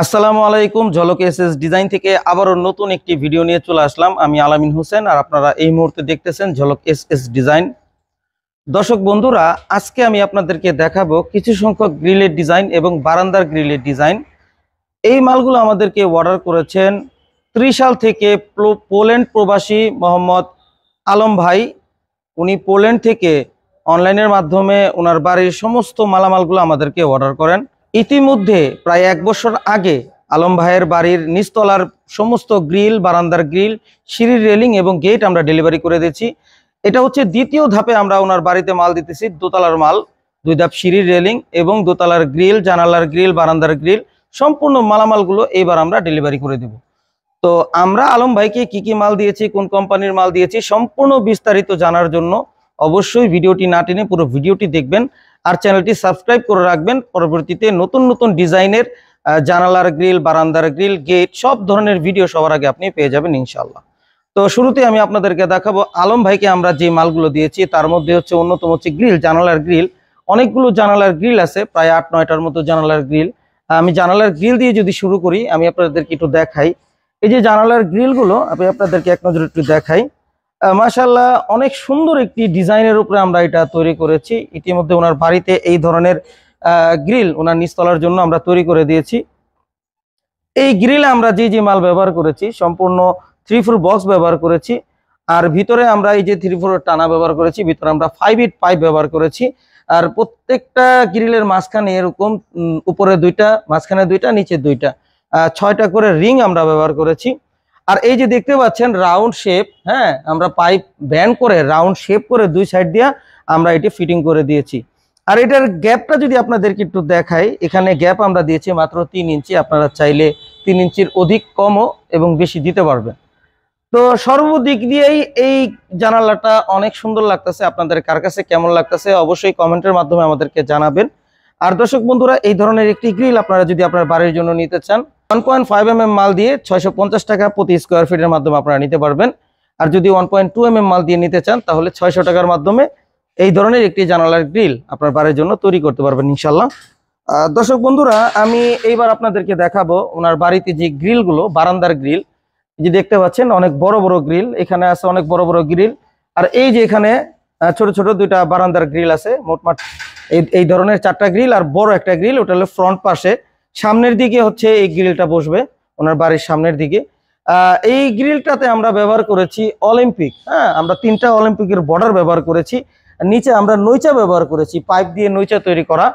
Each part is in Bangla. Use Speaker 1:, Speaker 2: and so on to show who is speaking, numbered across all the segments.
Speaker 1: আসসালামু আলাইকুম। ঝলক এসএস ডিজাইন থেকে আবারও নতুন একটি ভিডিও নিয়ে চলে আসলাম। আমি আলামিন হোসেন, আর আপনারা এই মুহূর্তে দেখতেছেন ঝলক এসএস ডিজাইন। দর্শক বন্ধুরা, আজকে আমি আপনাদেরকে দেখাবো কিছু সংখ্যক গ্রিলের ডিজাইন এবং বারান্দার গ্রিলের ডিজাইন। এই মালগুলো আমাদেরকে অর্ডার করেছেন ত্রিশাল থেকে পোল্যান্ড প্রবাসী মোহাম্মদ আলম ভাই। উনি পোল্যান্ড থেকে অনলাইনের মাধ্যমে ওনার বাড়ির সমস্ত মালামালগুলো আমাদেরকে অর্ডার করেন। ইতিমধ্যে প্রায় 1 বছর আগে আলম ভাইয়ের বাড়ির নিচতলার সমস্ত গ্রিল, বারান্দার গ্রিল, সিঁড়ির রেলিং এবং গেট আমরা ডেলিভারি করে দিয়েছি। এটা হচ্ছে দ্বিতীয় ধাপে আমরা ওনার বাড়িতে মাল দিতেছি। দোতলার মাল, 2 ধাপ সিঁড়ির রেলিং এবং দোতলার গ্রিল, জানালার গ্রিল, বারান্দার গ্রিল, সম্পূর্ণ মালামালগুলো এইবার আমরা ডেলিভারি করে দেব। তো আমরা আলম ভাইকে কি কি মাল দিয়েছি, কোন কোম্পানির মাল দিয়েছি, সম্পূর্ণ বিস্তারিত জানার জন্য অবশ্যই ভিডিওটি না টেনে পুরো ভিডিওটি দেখবেন আর চ্যানেলটি সাবস্ক্রাইব করে রাখবেন। পরবর্তীতে নতুন নতুন ডিজাইনের জানালার গ্রিল, বারান্দার গ্রিল, গেট, সব ধরনের ভিডিও সবার আগে আপনি পেয়ে যাবেন ইনশাআল্লাহ। তো শুরুতে আমি আপনাদেরকে দেখাবো আলম ভাইকে আমরা যে মালগুলো দিয়েছি। তার মধ্যে হচ্ছে অন্যতম হচ্ছে গ্রিল, জানালার গ্রিল। অনেকগুলো জানালার গ্রিল আছে, প্রায় 8-9টার মতো জানালার গ্রিল। আমি জানালার গ্রিল দিয়ে যদি শুরু করি, আমি আপনাদেরকে একটু দেখাই। এই যে জানালার গ্রিলগুলো আমি আপনাদেরকে এক নজরে একটু দেখাই। মাশাআল্লাহ, অনেক সুন্দর একটি ডিজাইনের উপরে আমরা এটা তৈরি করেছি। ইতিমধ্যে ওনার বাড়িতে এই ধরনের গ্রিল ওনার নিচতলার জন্য আমরা তৈরি করে দিয়েছি। এই গ্রিলে আমরা যে যে মাল ব্যবহার করেছি সম্পূর্ণ 3-4 বক্স ব্যবহার করেছি। আর ভিতরে আমরা এই যে 3-4 টানা ব্যবহার করেছি, ভিতরে আমরা 5-8 পাইপ ব্যবহার করেছি। আর প্রত্যেকটা গ্রিলের মাঝখানে এরকম উপরে 2টা, মাঝখানে 2টা, নিচে 2টা, 6টা করে রিং আমরা ব্যবহার করেছি। আর এই যে দেখতে পাচ্ছেন রাউন্ড শেপ, হ্যাঁ, আমরা পাইপ ব্যান্ড করে রাউন্ড শেপ করে 2 সাইড দিয়ে আমরা এটি ফিটিং করে দিয়েছি। আর এটার গ্যাপটা যদি আপনাদেরকে একটু দেখাই, এখানে গ্যাপ আমরা দিয়েছি মাত্র 3 ইঞ্চি। আপনারা চাইলে 3 ইঞ্চির অধিক, কমও এবং বেশি দিতে পারবেন। তো সর্বদিক দিয়েই এই জানালাটা অনেক সুন্দর লাগতেছে। আপনাদের কার কাছে কেমন লাগতেছে অবশ্যই কমেন্টের মাধ্যমে আমাদেরকে জানাবেন। আর দর্শক বন্ধুরা, এই ধরনের একটি গ্রিল আপনারা যদি আপনার বাড়ির জন্য নিতে চান, 1.5 mm মাল দিয়ে 650 টাকা প্রতি স্কোয়ার ফিটের মাধ্যমে আপনারা নিতে পারবেন। আর যদি 1.2 mm মাল দিয়ে নিতে চান, তাহলে 600 টাকার মাধ্যমে এই ধরনের একটি জানালার গ্রিল আপনার বাড়ির জন্য তৈরি করতে পারবেন ইনশাল্লাহ। দর্শক বন্ধুরা, আমি এইবার আপনাদেরকে দেখাবো ওনার বাড়িতে যে গ্রিলগুলো, বারান্দার গ্রিল। যে দেখতে পাচ্ছেন অনেক বড় বড় গ্রিল, এখানে আছে অনেক বড় বড় গ্রিল। আর এই যে এখানে ছোট ছোট 2টা বারান্দার গ্রিল আছে। মোটমাট এই ধরনের 4টা গ্রিল আর বড় একটা গ্রিল, ওটা হলো ফ্রন্ট পাশে। সামনের দিকে হচ্ছে এই গ্রিলটা বসবে ওনার বাড়ির সামনের দিকে। এই গ্রিলটাতে আমরা ব্যবহার করেছি অলিম্পিক, হ্যাঁ, আমরা 3টা অলিম্পিকের বর্ডার ব্যবহার করেছি। নিচে আমরা নইচা ব্যবহার করেছি, পাইপ দিয়ে নইচা তৈরি করা।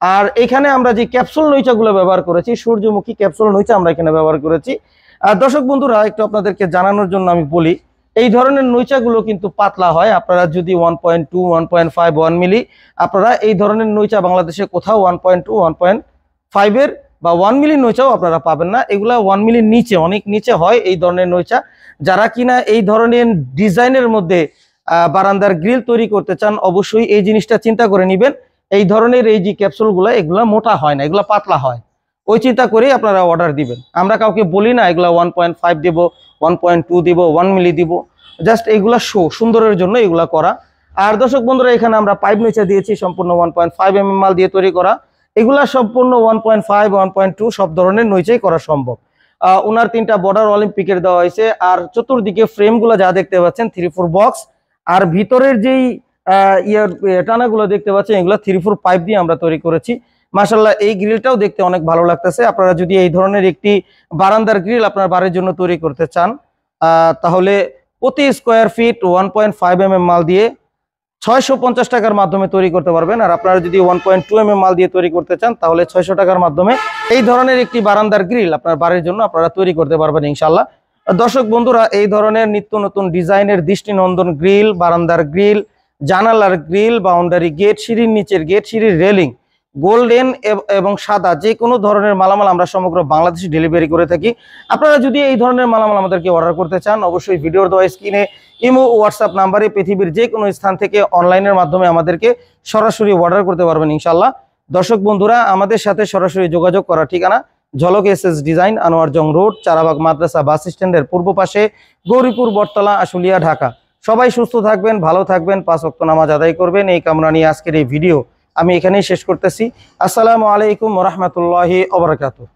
Speaker 1: আর এখানে আমরা যে ক্যাপসুল নইচাগুলো ব্যবহার করেছি, সূর্যমুখী ক্যাপসুল নইচা আমরা এখানে ব্যবহার করেছি। আর দর্শক বন্ধুরা, একটু আপনাদেরকে জানানোর জন্য আমি বলি, এই ধরনের নইচাগুলো কিন্তু পাতলা হয়। আপনারা যদি 1.2, 1.5, 1 মিলি, আপনারা এই ধরনের নইচা বাংলাদেশে কোথাও 1.2, 1.5 এর বা 1 মিলি নইচাও আপনারা পাবেন না। এগুলা 1 মিলির নিচে, অনেক নিচে হয় এই ধরনের নইচা। যারা কিনা এই ধরনের ডিজাইনের মধ্যে বারান্দার গ্রিল তৈরি করতে চান, অবশ্যই এই জিনিসটা চিন্তা করে নেবেন। এই ধরনের এই যে ক্যাপসুলগুলো, এগুলা মোটা হয় না, এগুলা পাতলা হয়। ওই চিন্তা করেই আপনারা অর্ডার দিবেন। আমরা কাউকে বলি না এগুলা 1.5 দেব, 1.2 দিব, 1 মিলি দিব। জাস্ট এগুলা সুন্দরের জন্য এগুলা করা। আর দর্শক বন্ধুরা, এখানে আমরা পাইপ নিচে দিয়েছি সম্পূর্ণ 1.5 mm মাল দিয়ে তৈরি করা। এগুলা সম্পূর্ণ 1.5, 1.2 সব ধরনের নইচাই করা সম্ভব। ওনার 3টা বর্ডার অলিম্পিকের দেওয়া হয়েছে। আর চতুর্দিকে ফ্রেমগুলো যা দেখতে পাচ্ছেন 3-4 বক্স। আর ভিতরের যেই টানাগুলো দেখতে পাচ্ছেন, এগুলো 3-4 পাইপ দিয়ে আমরা তৈরি করেছি। মাশাআল্লাহ, এই গ্রিলটাও দেখতে অনেক ভালো লাগতেছে। আপনারা যদি এই ধরনের একটি বারান্দার গ্রিল আপনার বাড়ির জন্য তৈরি করতে চান, তাহলে প্রতি স্কোয়ার ফিট 1.5 mm মাল দিয়ে 650 টাকার মাধ্যমে তৈরি করতে পারবেন। আর আপনারা যদি 1.2 mm মাল দিয়ে তৈরি করতে চান, তাহলে 600 টাকার মাধ্যমে এই ধরনের একটি বারান্দার গ্রিল আপনার বাড়ির জন্য আপনারা তৈরি করতে পারবেন ইনশাল্লাহ। দর্শক বন্ধুরা, এই ধরনের নিত্য নতুন ডিজাইনের দৃষ্টিনন্দন গ্রিল, বারান্দার গ্রিল, জানালার গ্রিল, বাউন্ডারি গেট, সিঁড়ির নিচের গেট, সিঁড়ির রেলিং, গোল্ডেন এবং সাদা যে কোনো ধরনের মালামাল আমরা সমগ্র বাংলাদেশে ডেলিভারি করে থাকি। আপনারা যদি এই ধরনের মালামাল আমাদেরকে অর্ডার করতে চান, অবশ্যই ভিডিওর দেওয়া স্ক্রিনে ইমো, হোয়াটসঅ্যাপ নাম্বারে পৃথিবীর যে কোনো স্থান থেকে অনলাইনের মাধ্যমে আমাদেরকে সরাসরি অর্ডার করতে পারবেন ইনশাল্লাহ। দর্শক বন্ধুরা, আমাদের সাথে সরাসরি যোগাযোগ করার ঠিকানা ঝলক এসএস ডিজাইন, আনোয়ার জং রোড, চারাবাগ মাদ্রাসা বাস স্ট্যান্ডের পূর্ব পাশে, গৌরীপুর, বটতলা, আশুলিয়া, ঢাকা। সবাই সুস্থ থাকবেন, ভালো থাকবেন, 5 ওয়াক্ত নামাজ আদায় করবেন, এই কামনা নিয়ে আজকের এই ভিডিও আমি এখানেই শেষ করতেছি। আসসালামু আলাইকুম ওয়া রাহমাতুল্লাহি ওয়া বারাকাতুহু।